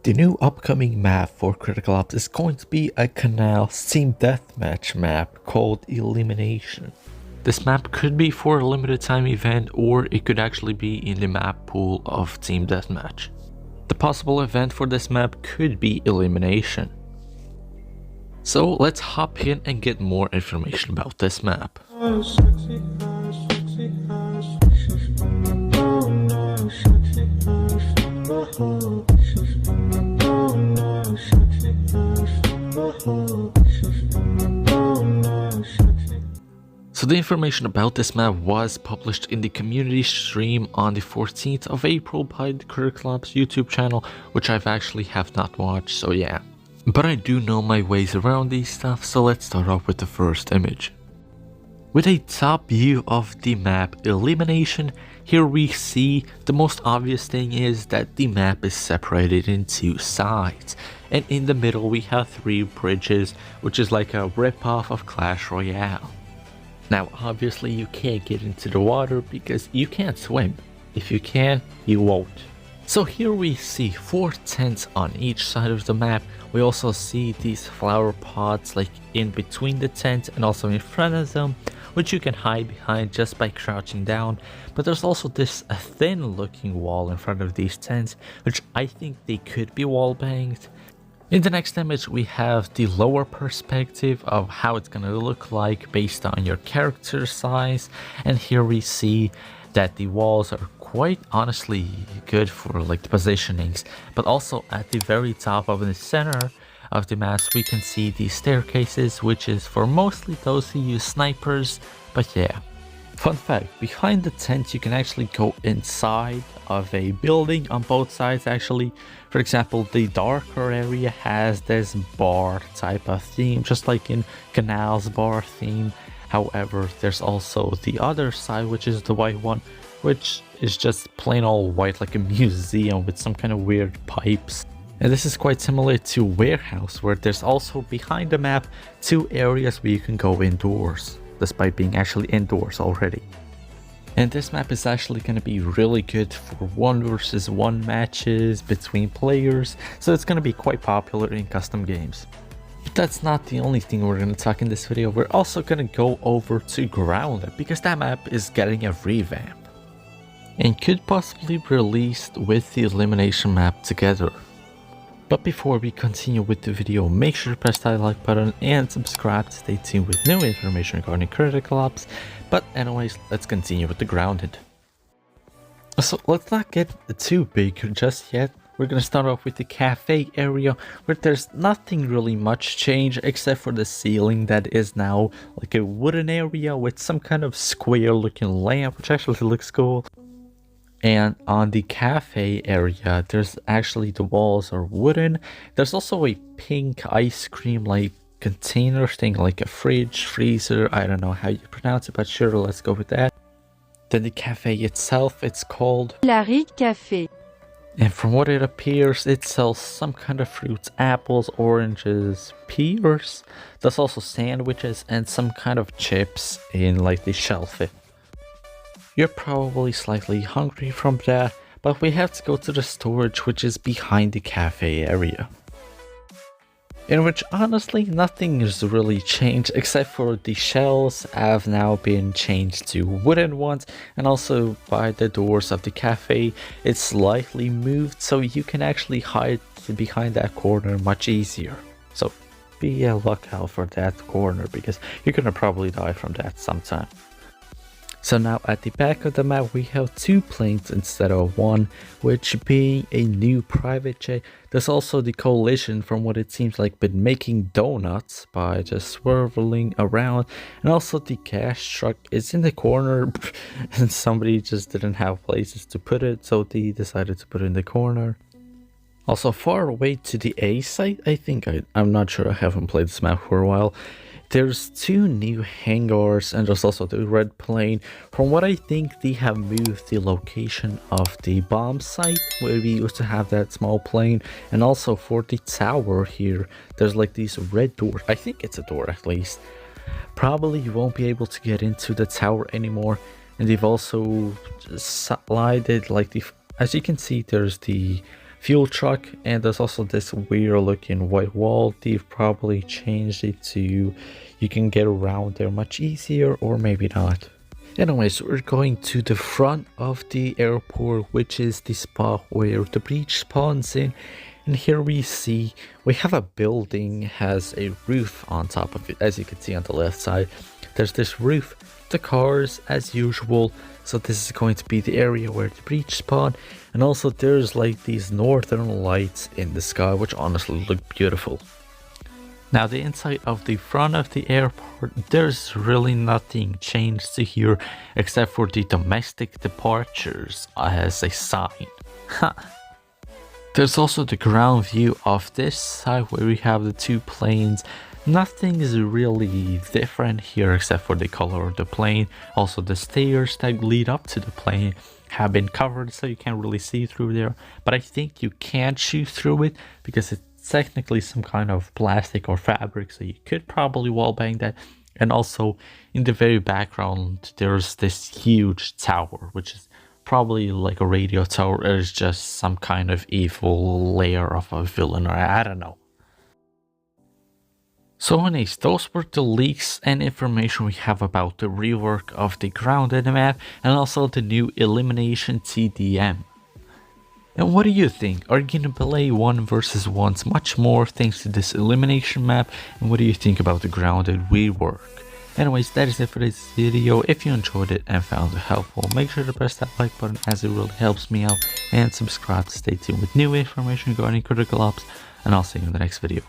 The new upcoming map for Critical Ops is going to be a Canals Team Deathmatch map called Elimination. This map could be for a limited time event, or it could actually be in the map pool of Team Deathmatch. The possible event for this map could be Elimination. So let's hop in and get more information about this map. So the information about this map was published in the community stream on the 14th of April by the Critical Ops YouTube channel, which I've actually have not watched, so yeah. But I do know my ways around these stuff, so let's start off with the first image. With a top view of the map Elimination, here we see the most obvious thing is that the map is separated in two sides, and in the middle we have three bridges, which is like a rip-off of Clash Royale. Now obviously you can't get into the water because you can't swim. If you can, you won't. So here we see 4 tents on each side of the map. We also see these flower pots like in between the tent and also in front of them, which you can hide behind just by crouching down. But there's also this thin looking wall in front of these tents, which I think they could be wall banged. In the next image we have the lower perspective of how it's gonna look like based on your character size, and here we see that the walls are quite honestly good for like the positionings, but also at the very top of the center of the maps we can see the staircases, which is for mostly those who use snipers. But yeah, fun fact, behind the tent you can actually go inside of a building on both sides actually. For example, the darker area has this bar type of theme, just like in Canals bar theme. However, there's also the other side, which is the white one, which is just plain old white, like a museum with some kind of weird pipes. And this is quite similar to Warehouse, where there's also behind the map 2 areas where you can go indoors, despite being actually indoors already. And this map is actually going to be really good for 1 versus 1 matches between players, so it's going to be quite popular in custom games. But that's not the only thing we're going to talk in this video. We're also going to go over to Grounded, because that map is getting a revamp and could possibly be released with the Elimination map together. But before we continue with the video, make sure to press that like button and subscribe to stay tuned with new information regarding Critical Ops. But anyways, let's continue with the Grounded. So let's not get too big just yet. We're gonna start off with the cafe area, where there's nothing really much change except for the ceiling that is now like a wooden area with some kind of square looking lamp, which actually looks cool. And on the cafe area, there's actually the walls are wooden. There's also a pink ice cream like container thing, like a fridge, freezer, I don't know how you pronounce it, but sure, let's go with that. Then the cafe itself, it's called Larry Café. And from what it appears, it sells some kind of fruits, apples, oranges, pears. There's also sandwiches and some kind of chips in like the shelf. You're probably slightly hungry from that, but we have to go to the storage, which is behind the cafe area. In which honestly nothing has really changed except for the shelves have now been changed to wooden ones, and also by the doors of the cafe it's slightly moved so you can actually hide behind that corner much easier. So be a lookout for that corner because you're gonna probably die from that sometime. So now at the back of the map we have 2 planes instead of 1, which being a new private jet. There's also the Coalition, from what it seems like, been making donuts by just swirling around, and also the gas truck is in the corner and somebody just didn't have places to put it, so they decided to put it in the corner. Also far away to the A site, I think, I'm not sure, I haven't played this map for a while. There's 2 new hangars and there's also the red plane. From what I think, they have moved the location of the bomb site where we used to have that small plane, and also for the tower here there's like these red doors. I think it's a door at least. Probably you won't be able to get into the tower anymore, and they've also slided like the, as you can see, there's the fuel truck, and there's also this weird looking white wall. They've probably changed it to you can get around there much easier, or maybe not. Anyways, we're going to the front of the airport, which is the spot where the breach spawns in. And here we see we have a building, has a roof on top of it, as you can see on the left side. There's this roof, the cars as usual, so this is going to be the area where the breach spawned. And also there's like these northern lights in the sky, which honestly look beautiful. Now the inside of the front of the airport, there's really nothing changed to here except for the domestic departures as a sign. There's also the ground view of this side where we have the two planes. Nothing is really different here except for the color of the plane. Also the stairs that lead up to the plane have been covered, so you can't really see through there. But I think you can shoot through it because it's technically some kind of plastic or fabric, so you could probably wallbang that. And also in the very background there's this huge tower, which is probably like a radio tower, or is just some kind of evil layer of a villain, or I don't know. So anyways, those were the leaks and information we have about the rework of the ground in the map, and also the new elimination TDM. And what do you think? Are you gonna play 1 versus 1s much more thanks to this elimination map? And what do you think about the grounded rework? Anyways, that is it for this video. If you enjoyed it and found it helpful, make sure to press that like button as it really helps me out, and subscribe to stay tuned with new information regarding critical ops, and I'll see you in the next video.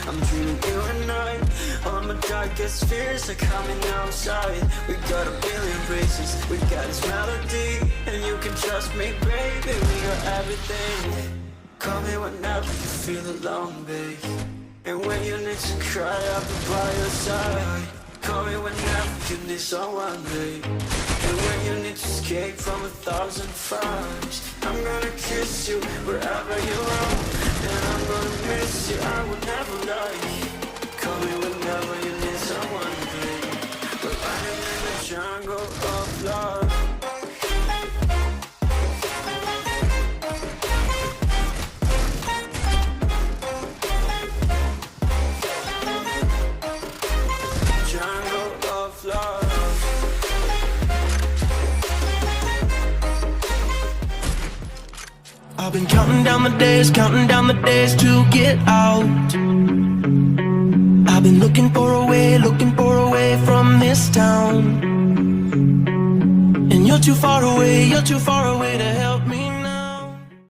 I'm dreaming you and I. All my darkest fears are coming outside. We got a billion races, we got this melody, and you can trust me, baby, we are everything. Call me whenever you feel alone, babe, and when you need to cry, I'll be by your side. Call me whenever you need someone, babe, and when you need to escape from 1,000 fires. I'm gonna kiss you wherever you are, and I'm gonna miss you, I will never lie. Call me whenever you need someone, babe. We're running in the jungle of love. Jungle of love. I've been counting down the days to get out. I've been looking for a way from this town. And you're too far away to help me.